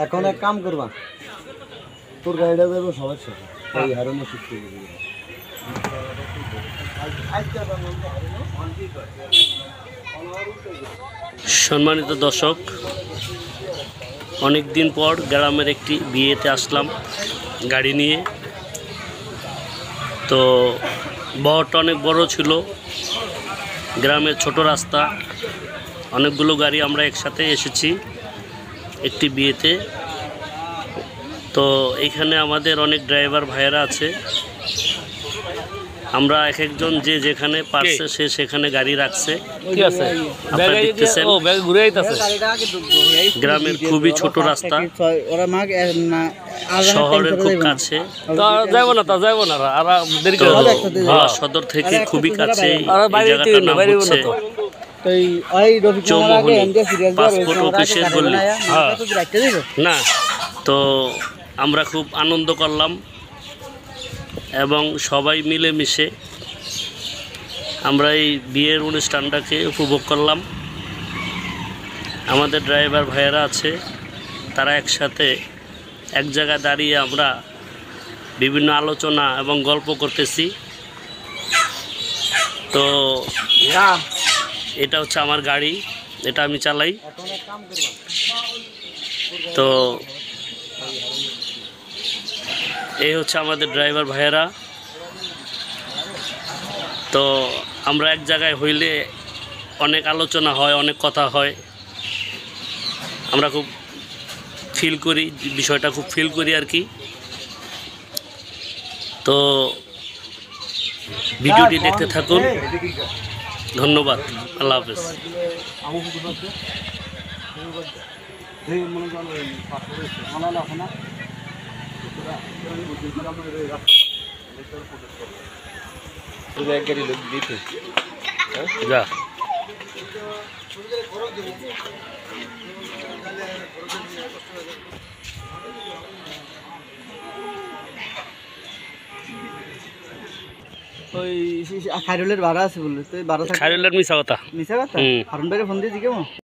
এখন এক কাম করবা, তোর গাড়িটা যাবো সবার সাথে এই হারুনের শিখতে গেলে। সম্মানিত দর্শক, অনেক দিন পর গ্রামের একটি বিয়েতে আসলাম গাড়ি নিয়ে। তো বহরটা অনেক বড় ছিল, গ্রামের ছোট রাস্তা, অনেকগুলো গাড়ি আমরা একসাথে এসেছি একটি বিয়েতে। তো এখানে আমাদের অনেক ড্রাইভার ভাইয়েরা আছে, আমরা এক একজন যে যেখানে পারছে সে সেখানে গাড়ি রাখছে। আপনারা দেখতেছেন গ্রামের খুবই ছোট রাস্তা, শহরের খুব কাছে, সদর থেকে খুবই কাছে। এই জায়গাটার নাম হচ্ছে চৌমোহনী, পাসপোর্ট অফিসের গল্লি না। তো আমরা খুব আনন্দ করলাম এবং সবাই মিলেমিশে আমরা এই বিয়ের অনুষ্ঠানটাকে উপভোগ করলাম। আমাদের ড্রাইভার ভাইয়েরা আছে, তারা একসাথে এক জায়গায় দাঁড়িয়ে আমরা বিভিন্ন আলোচনা এবং গল্প করতেছি। তো এটা হচ্ছে আমার গাড়ি, এটা আমি চালাই। তো এই হচ্ছে আমাদের ড্রাইভার ভাইয়েরা। তো আমরা এক জায়গায় হইলে অনেক আলোচনা হয়, অনেক কথা হয়, আমরা খুব ফিল করি, বিষয়টা খুব ফিল করি আর কি। তো ভিডিওটি দেখতে থাকুন, ধন্যবাদ, আল্লাহ হাফেজ। যা ওই খাইরুলের ভাড়া আছে বললে, তো ভাড়া খাইরুলের মিছা কথা। মিশা কথা হারুন ভাইরে ফোন দিয়েছি কেমন?